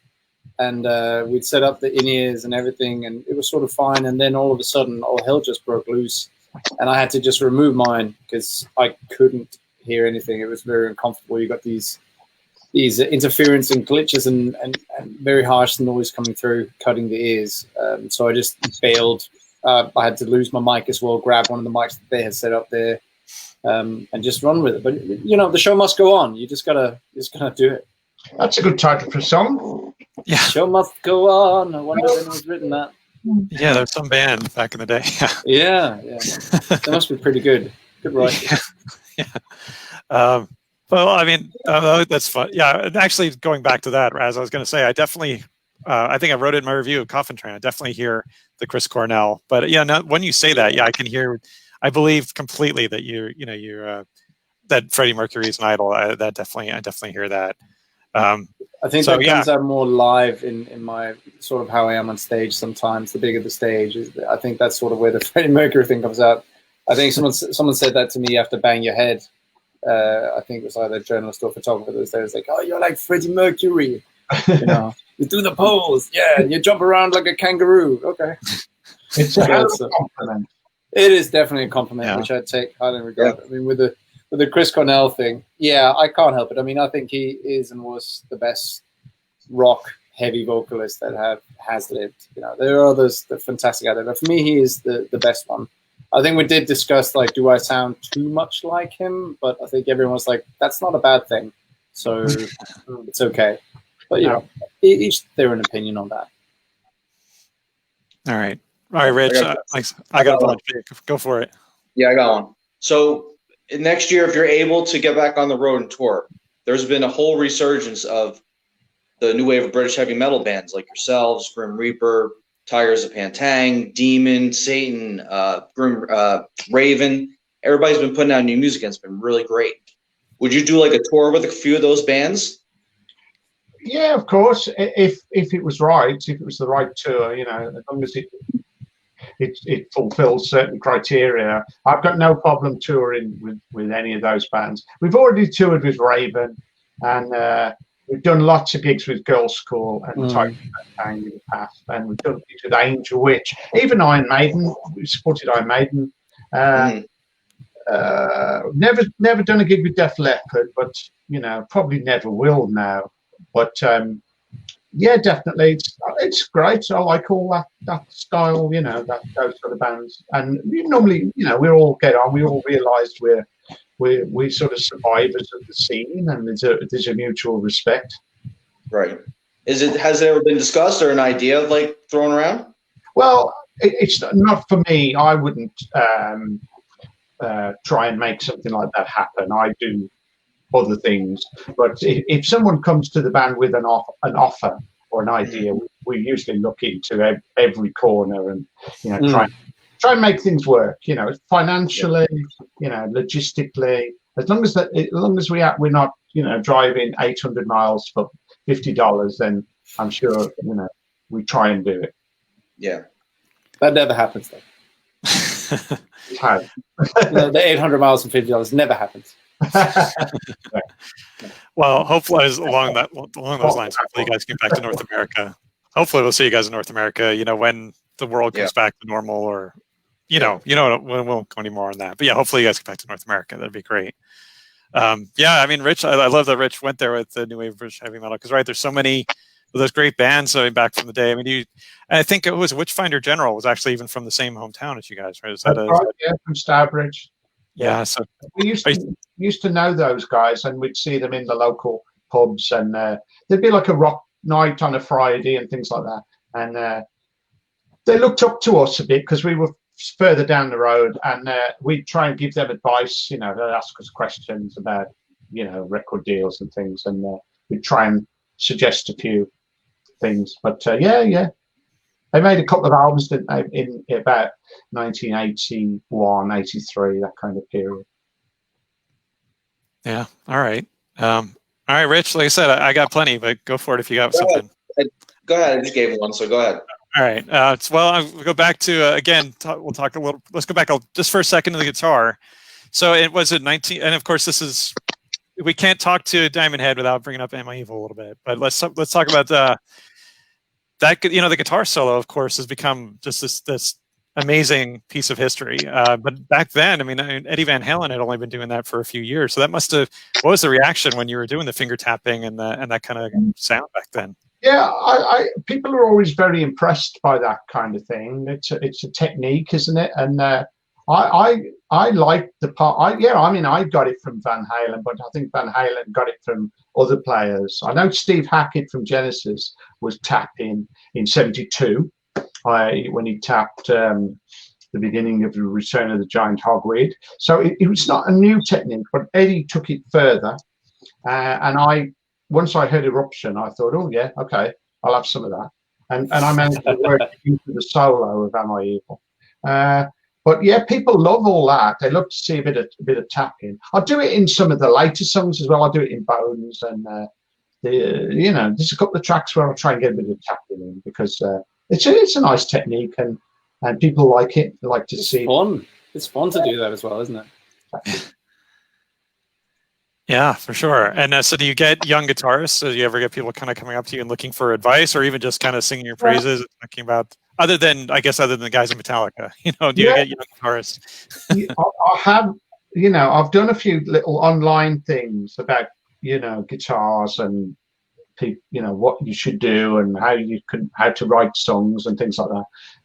and we'd set up the in-ears and everything, and it was sort of fine. And then all of a sudden, all hell just broke loose, and I had to just remove mine because I couldn't hear anything. It was very uncomfortable. You got these interference and glitches and very harsh noise coming through, cutting the ears. So I just bailed. I had to lose my mic as well, grab one of the mics that they had set up there, and just run with it. But the show must go on. You just gotta do it. That's a good title for a song. Yeah, show must go on. I wonder if anyone's written that. Yeah, there's some band back in the day. Yeah. That must be pretty good. Good writing. Yeah. Well, that's fun. Yeah, and actually, going back to that, Raz, I was going to say, I definitely, I think I wrote it in my review of Coffin Train. I definitely hear the Chris Cornell, but now when you say that, I can hear. I believe completely that you're that Freddie Mercury is an idol. I definitely hear that. I think that comes out more live in my sort of how I am on stage. Sometimes the bigger the stage is, I think that's sort of where the Freddie Mercury thing comes out. I think someone said that to me. You have to bang your head. I think it was either a journalist or photographer that was there. It's like, oh, you're like Freddie Mercury. You do the pose, and you jump around like a kangaroo. Okay, it's a compliment. It is definitely a compliment, which I take highly in regard. Yeah. With the Chris Cornell thing, I can't help it. I think he is and was the best rock heavy vocalist that has lived. There are others that are fantastic out there, but for me, he is the best one. I think we did discuss, like, do I sound too much like him? But I think everyone's like, that's not a bad thing. So it's okay. But, you know, each their own opinion on that. All right. All right, Rich. I got a bunch. Go for it. Yeah, I got one. So next year, if you're able to get back on the road and tour, there's been a whole resurgence of the new wave of British heavy metal bands like yourselves, Grim Reaper, Tigers of Pantang, Demon, Satan, Raven. Everybody's been putting out new music and it's been really great. Would you do like a tour with a few of those bands? Yeah, of course. If it was right, if it was the right tour, you know, as long as it fulfills certain criteria, I've got no problem touring with any of those bands. We've already toured with Raven, and we've done lots of gigs with Girl School and Type in the past, and we've done gigs with Angel Witch, even Iron Maiden. We supported Iron Maiden. Never done a gig with Def Leppard, but you know, probably never will now. But yeah, definitely, it's great. I like all that style, you know, those sort of bands. And we normally, you know, we all get on. We all realise we're sort of survivors of the scene, and there's a mutual respect. Right. Has it ever been discussed or an idea like thrown around? Well, it's not for me. I wouldn't try and make something like that happen. I do other things, but if someone comes to the band with an offer or an idea, we usually look into every corner and, you know, try and make things work, you know, financially, you know, logistically, as long as we're not, you know, driving 800 miles for $50, then I'm sure, you know, we try and do it. Yeah, that never happens though. The 800 miles and $50 never happens. Well, hopefully along those lines, hopefully you guys get back to North America. Hopefully we'll see you guys in North America, you know, when the world comes back to normal, or we won't go any more on that. But yeah, hopefully you guys get back to North America. That'd be great. Yeah, I mean, Rich, I love that Rich went there with the new wave of British heavy metal, because there's so many of those great bands back from the day. I mean, I think it was Witchfinder General was actually even from the same hometown as you guys, right? Yeah, from Stourbridge. Yeah, so we used to know those guys, and we'd see them in the local pubs, and there'd be like a rock night on a Friday and things like that. And they looked up to us a bit because we were further down the road, and we'd try and give them advice. You know, they'd ask us questions about, you know, record deals and things, and we'd try and suggest a few things. But yeah. They made a couple of albums, didn't they, in about 1981, 83, that kind of period. Yeah. All right. All right, Rich. Like I said, I got plenty, but go for it if you got something. Go ahead. I just gave one, so go ahead. All right. Well, I'll go back to again. We'll talk a little. Let's go back just for a second to the guitar. So it was at 19, and of course, this is. We can't talk to Diamond Head without bringing up Am I Evil a little bit. But let's talk about that, you know, the guitar solo, of course, has become just this amazing piece of history. But back then, I mean, Eddie Van Halen had only been doing that for a few years. So that must have, what was the reaction when you were doing the finger tapping and that kind of sound back then? Yeah, people are always very impressed by that kind of thing. It's a technique, isn't it? And I like the part. I got it from Van Halen, but I think Van Halen got it from other players. I know Steve Hackett from Genesis was tapping in '72 when he tapped the beginning of the Return of the Giant Hogweed. So it was not a new technique, but Eddie took it further. And once I heard Eruption, I thought, oh yeah, okay, I'll have some of that. And I managed to work into the solo of Am I Evil. But yeah, people love all that. They love to see a bit of tapping. I'll do it in some of the later songs as well. I'll do it in Bones, and there's a couple of tracks where I'll try and get a bit of tapping in, because it's a nice technique, and people like it. They like to see. It's fun to do that as well, isn't it? Yeah, for sure. And so do you get young guitarists? Do you ever get people kind of coming up to you and looking for advice, or even just kind of singing your praises and talking about, other than the guys in Metallica, you know, do you get young guitarists? I have, you know, I've done a few little online things about, you know, guitars and, you know, what you should do and how to write songs and things like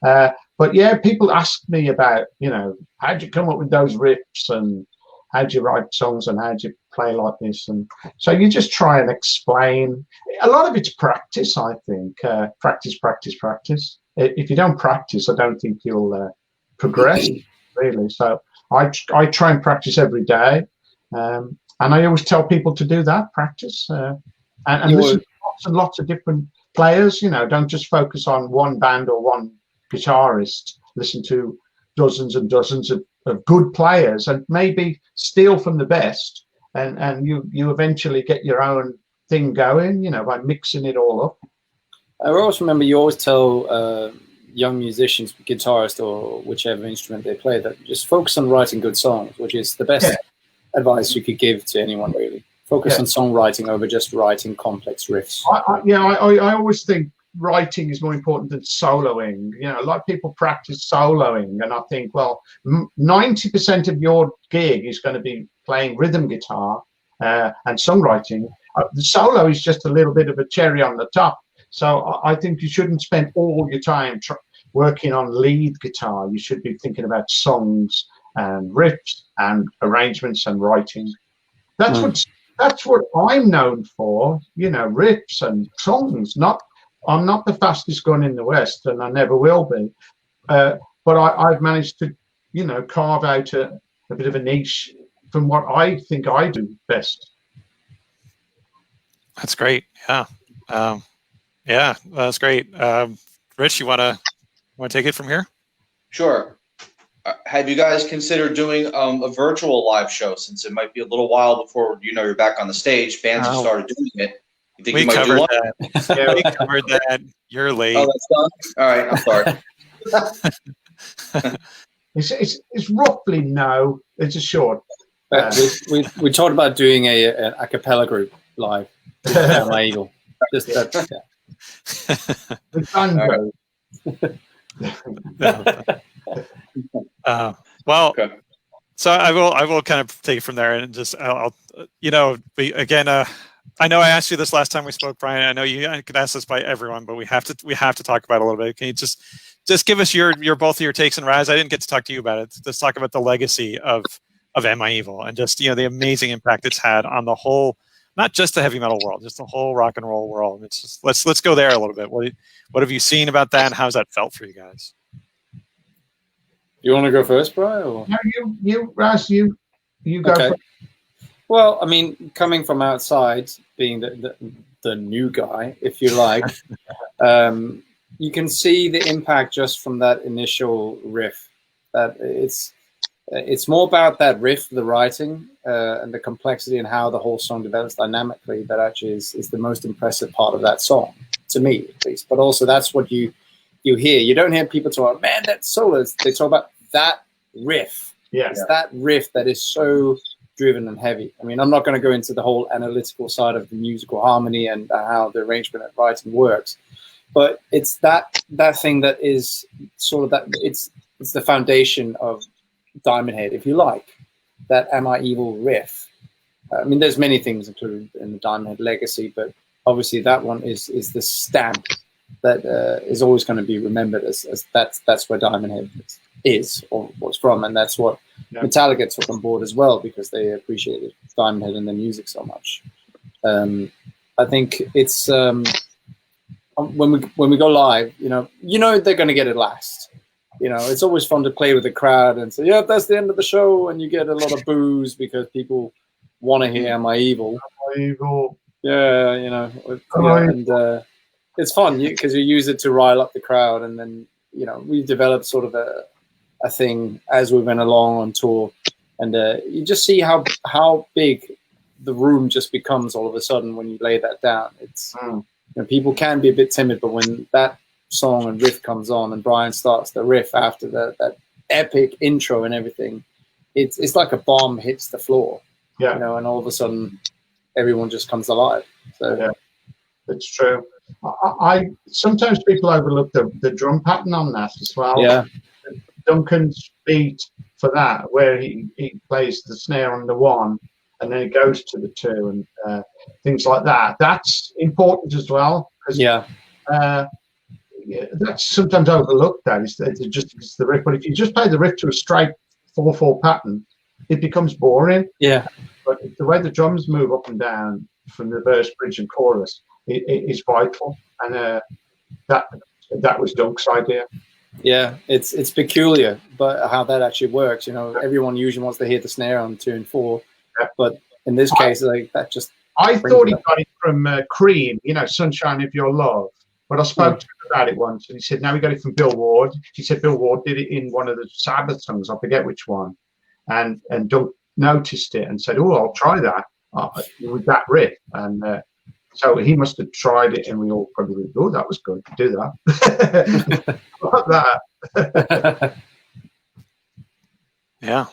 that. But yeah, people ask me about, you know, how'd you come up with those riffs and how'd you write songs and how'd you play like this? And so you just try and explain. A lot of it's practice, I think. Practice, practice, practice. If you don't practice, I don't think you'll progress, really. So I try and practice every day. And I always tell people to do that, practice. And listen to lots and lots of different players. You know, don't just focus on one band or one guitarist. Listen to dozens and dozens of good players and maybe steal from the best, and you eventually get your own thing going, you know, by mixing it all up. I always remember you always tell young musicians, guitarists or whichever instrument they play, that just focus on writing good songs, which is the best advice you could give to anyone, really. Focus on songwriting over just writing complex riffs. I always think writing is more important than soloing. You know, a lot of people practice soloing, and I think, well, 90% of your gig is going to be playing rhythm guitar and songwriting. The solo is just a little bit of a cherry on the top. So I think you shouldn't spend all your time working on lead guitar. You should be thinking about songs and riffs and arrangements and writing. That's what I'm known for, you know, riffs and songs. I'm not the fastest gun in the West, and I never will be. But I've managed to, you know, carve out a bit of a niche from what I think I do best. That's great. Yeah. Yeah, that's great. Rich, you want to take it from here? Sure. Have you guys considered doing a virtual live show, since it might be a little while before you're back on the stage? Bands have started doing it. You think we you might covered do one? that. Yeah, we covered that. You're late. Oh, that's done? All right, I'm sorry. It's roughly no. It's a short. We talked about doing a cappella group live. My Eagle. Just that. Yeah. With banjo. Well, okay. So I will kind of take it from there, and just I'll you know, again, I know I asked you this last time we spoke, Brian. I know I could ask this by everyone, but we have to talk about it a little bit. Can you just give us your both of your takes and Raz? I didn't get to talk to you about it. Let's talk about the legacy of Am I Evil, and just, you know, the amazing impact it's had on the whole, not just the heavy metal world, just the whole rock and roll world. It's just let's go there a little bit. What have you seen about that, and how's that felt for you guys? You want to go first, Brian? Or? No, Raz, you go Okay. first. Well, I mean, coming from outside, being the new guy, if you like, you can see the impact just from that initial riff. That it's more about that riff, the writing, and the complexity and how the whole song develops dynamically. That actually is the most impressive part of that song, to me at least. But also, that's what you hear. You don't hear people talk about, man, that solo. They talk about that riff. Yeah. It's that riff that is so driven and heavy. I mean, I'm not going to go into the whole analytical side of the musical harmony and how the arrangement and writing works, but it's that thing that is sort of that. It's the foundation of Diamond Head, if you like. That Am I Evil riff. I mean, there's many things included in the Diamond Head legacy, but obviously that one is the stamp that is always going to be remembered as that's where Diamond Head is or was from, and that's what Metallica took on board as well, because they appreciated Diamond Head and their music so much. I think it's when we go live, you know they're going to get it last. You know, it's always fun to play with the crowd and say, yeah, that's the end of the show, and you get a lot of boos because people want to hear Am I Evil? Am I Evil? Yeah, you know, and it's fun because you use it to rile up the crowd, and then we've developed sort of a thing as we went along on tour, and you just see how big the room just becomes all of a sudden when you lay that down. It's people can be a bit timid, but when that song and riff comes on and Brian starts the riff after that epic intro and everything, it's like a bomb hits the floor. Yeah, and all of a sudden everyone just comes alive. So yeah, it's true. I sometimes people overlook the drum pattern on that as well. Yeah, Duncan's beat for that, where he plays the snare on the 1 and then it goes to the 2 and things like that. That's important as well. Yeah. that's sometimes overlooked. That is it's the riff. But if you just play the riff to a straight 4/4 pattern, it becomes boring. Yeah. But the way the drums move up and down from the verse, bridge, and chorus is vital. And that was Dunk's idea. Yeah, it's peculiar, but how that actually works, everyone usually wants to hear the snare on 2 and 4, but in this case, like that just. I thought he got it from Cream, Sunshine of Your Love. But I spoke to him about it once, and he said, no, he got it from Bill Ward. He said Bill Ward did it in one of the Sabbath songs, I forget which one, and Dunk noticed it and said, oh, I'll try that with that riff, and. So he must have tried it, and we all probably went, oh, that was good. Do that. Like that. Yeah.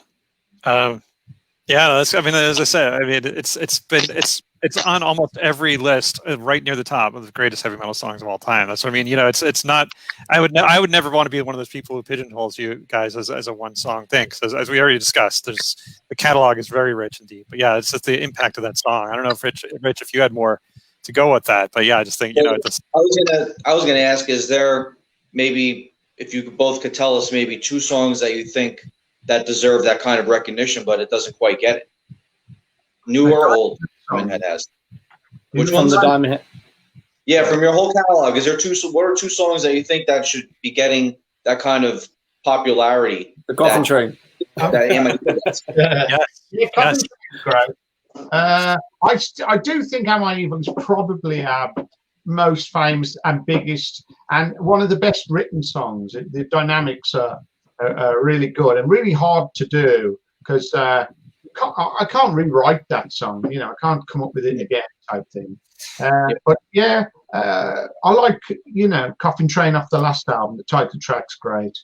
That's, I mean, as I said, I mean, it's on almost every list, right near the top of the greatest heavy metal songs of all time. That's what I mean. It's not. I would never want to be one of those people who pigeonholes you guys as a one song thing. Because as we already discussed, the catalog is very rich and deep. But yeah, it's just the impact of that song. I don't know if Rich, if you had more to go with that, but yeah, I just think I was gonna ask, is there maybe, if you both could tell us maybe 2 songs that you think that deserve that kind of recognition, but it doesn't quite get it? New or old? Diamond Head has. Which one's the Diamond Head? Yeah, from your whole catalog, is there what are 2 songs that you think that should be getting that kind of popularity? The Coffin Train. Yes. Coffin Train is great. I do think Am I Evil's probably our most famous and biggest, and one of the best written songs. The dynamics are really good and really hard to do, because I can't rewrite that song. I can't come up with it again type thing. But yeah, I like Coffin Train off the last album. The title track's great.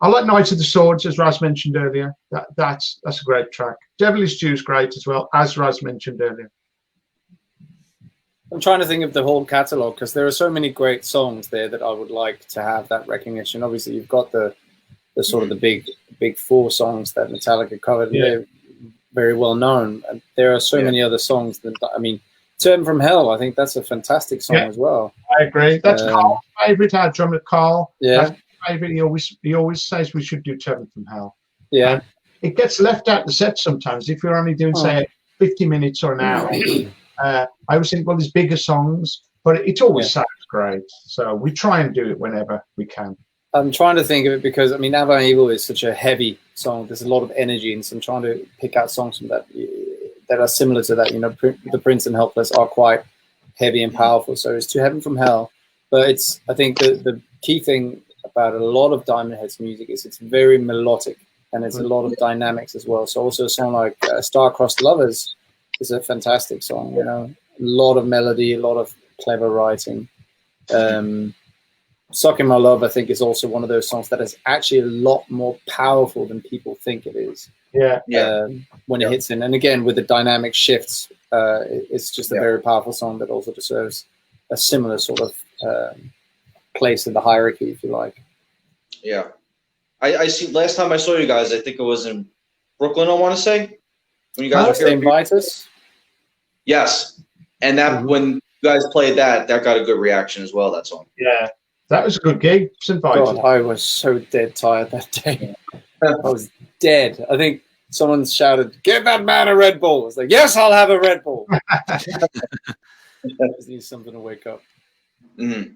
I like Knights of the Swords, as Raz mentioned earlier. That's a great track. Devilish Jew's great as well, as Raz mentioned earlier. I'm trying to think of the whole catalogue, because there are so many great songs there that I would like to have that recognition. Obviously, you've got the sort of the big 4 songs that Metallica covered, and they're very well known. And there are so many other songs that, I mean, Turn from Hell, I think that's a fantastic song as well. I agree. That's Carl's favourite, our drummer Carl. Yeah. Favorite. He always says we should do Turn from Hell. Yeah. It gets left out the set sometimes. If you're only doing, say, 50 minutes or an hour, I always think, well, there's bigger songs, but it always sounds great. So we try and do it whenever we can. I'm trying to think of it because, I mean, Am I Evil is such a heavy song. There's a lot of energy, and so I'm trying to pick out songs from that are similar to that. The Prince and Helpless are quite heavy and powerful. So it's To Heaven from Hell. But I think the key thing about a lot of Diamond Head's music is it's very melodic, and it's a lot of dynamics as well. So also a song like Star-Crossed Lovers is a fantastic song, a lot of melody, a lot of clever writing. Sucking My Love, I think, is also one of those songs that is actually a lot more powerful than people think it is. When it hits in. And again, with the dynamic shifts, it's just a very powerful song that also deserves a similar sort of place in the hierarchy, if you like. Yeah. I see. Last time I saw you guys, I think it was in Brooklyn, I want to say. When you guys were here. Invite us? Yes. And that when you guys played that got a good reaction as well, that song. Yeah. That was a good gig. God, I was so dead tired that day. I was dead. I think someone shouted, "Give that man a Red Bull." I was like, "Yes, I'll have a Red Bull." I just need something to wake up. Mm-hmm.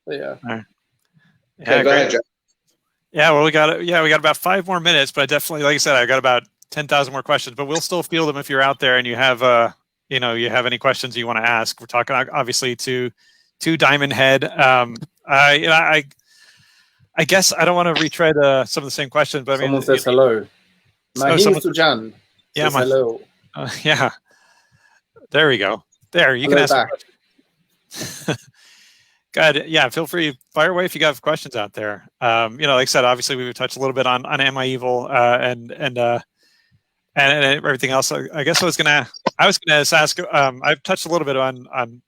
But yeah. All right. Yeah, go ahead, Jeff. Yeah, well, we got about 5 more minutes, but I definitely, like I said, I got about 10,000 more questions, but we'll still field them if you're out there and you have you have any questions you want to ask. We're talking obviously to Diamond Head. I guess I don't want to retread some of the same questions, but someone says hello. Jan. Yeah, hello. Yeah. There we go. There, you hello can ask. Back. Good. Yeah, feel free, fire away if you got questions out there. Like I said, obviously we've touched a little bit on Am I Evil and everything else. I guess I was gonna ask. I've touched a little bit on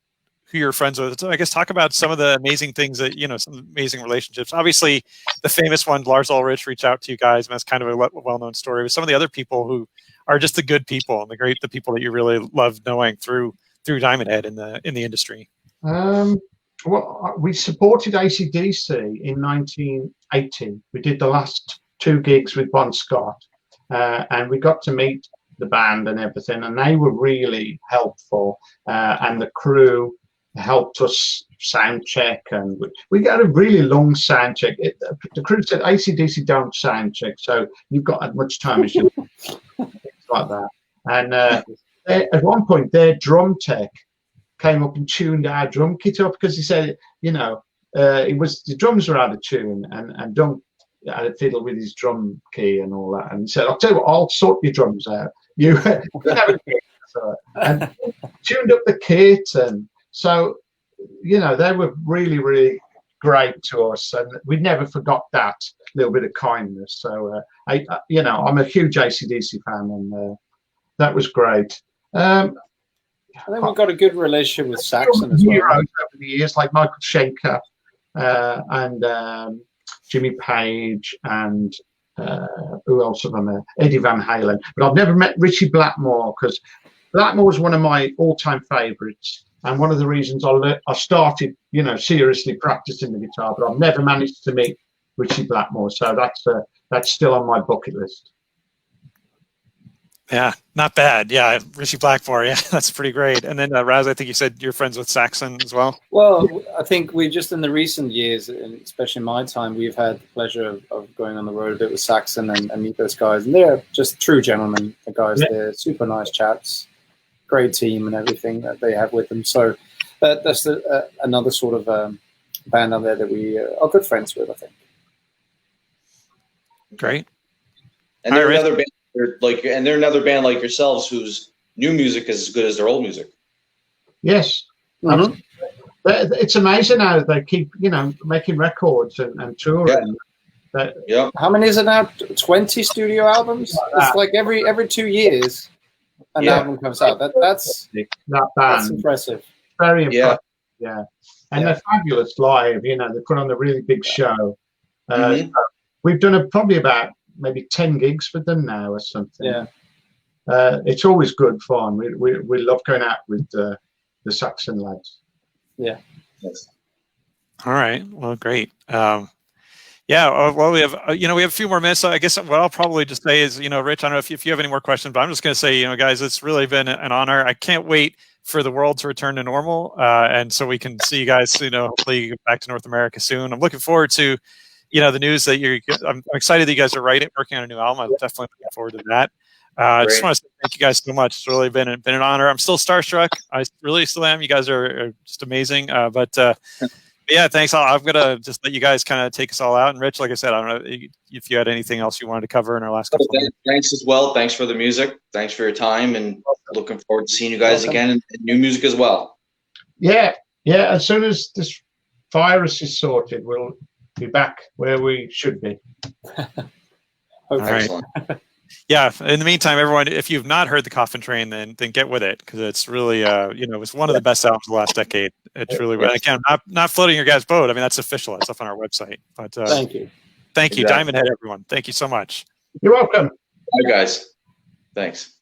who you're friends with. So I guess talk about some of the amazing things that some amazing relationships. Obviously, the famous one, Lars Ulrich, reached out to you guys, and that's kind of a well-known story. But some of the other people who are just the good people and the people that you really love knowing through Diamond Head in the industry. Well, we supported AC/DC in 1980. We did the last 2 gigs with Bon Scott, and we got to meet the band and everything, and they were really helpful, and the crew helped us sound check, and we got a really long sound check. The crew said AC/DC don't sound check, so you've got as much time as you like that. And at one point, their drum tech came up and tuned our drum kit up, because he said, it was the drums were out of tune, and Dunk had a fiddle with his drum key and all that. And he said, "I'll tell you what, I'll sort your drums out. You have a kit." And tuned up the kit, and so they were really, really great to us, and we never forgot that little bit of kindness. So I'm a huge AC/DC fan, and that was great. I think we've got a good relationship with Saxon as well. Heroes over the years, like Michael Schenker and Jimmy Page, and who else have I met? Eddie Van Halen. But I've never met Richie Blackmore, because Blackmore was one of my all-time favourites, and one of the reasons I started, seriously practicing the guitar. But I've never managed to meet Richie Blackmore, so that's still on my bucket list. Yeah, not bad. Yeah, Richie Blackmore. Yeah, that's pretty great. And then Raz, I think you said you're friends with Saxon as well. Well, I think we just in the recent years, and especially in my time, we've had the pleasure of going on the road a bit with Saxon and meet those guys. And they're just true gentlemen. The guys, they're super nice chaps, great team and everything that they have with them. So that's another sort of band out there that we are good friends with, I think. Great. And they're another band. They're another band like yourselves whose new music is as good as their old music. Yes, it's amazing how they keep, making records and touring. Yeah. How many is it now? 20 studio albums? It's like every 2 years an album comes out. That's impressive. Very impressive. Yeah. And they're fabulous live. They put on a really big show. So we've done probably about maybe 10 gigs with them now or something. Yeah. It's always good fun. We love going out with the Saxon lads. Yeah. Yes. All right. Well, great. Well, we have we have a few more minutes. So I guess what I'll probably just say is, Rich, I don't know if you have any more questions, but I'm just going to say, guys, it's really been an honor. I can't wait for the world to return to normal, and so we can see you guys, hopefully get back to North America soon. I'm looking forward to the news that I'm excited that you guys are working on a new album. I'm definitely looking forward to that. I just want to say thank you guys so much. It's really been an honor. I'm still starstruck. I really still am. You guys are just amazing. But yeah, thanks. I'm going to just let you guys kind of take us all out. And Rich, like I said, I don't know if you had anything else you wanted to cover in our last couple of minutes. Thanks as well. Thanks for the music. Thanks for your time, and looking forward to seeing you guys again and new music as well. Yeah. As soon as this virus is sorted, we'll be back where we should be. Excellent. Yeah. In the meantime, everyone, if you've not heard The Coffin Train, then get with it, because it's really, it's one of the best albums of the last decade. It's really, again, not floating your guys' boat. I mean, that's official. It's up on our website. But thank you. Thank you, Diamond Head, everyone. Thank you so much. You're welcome. Bye, guys. Thanks.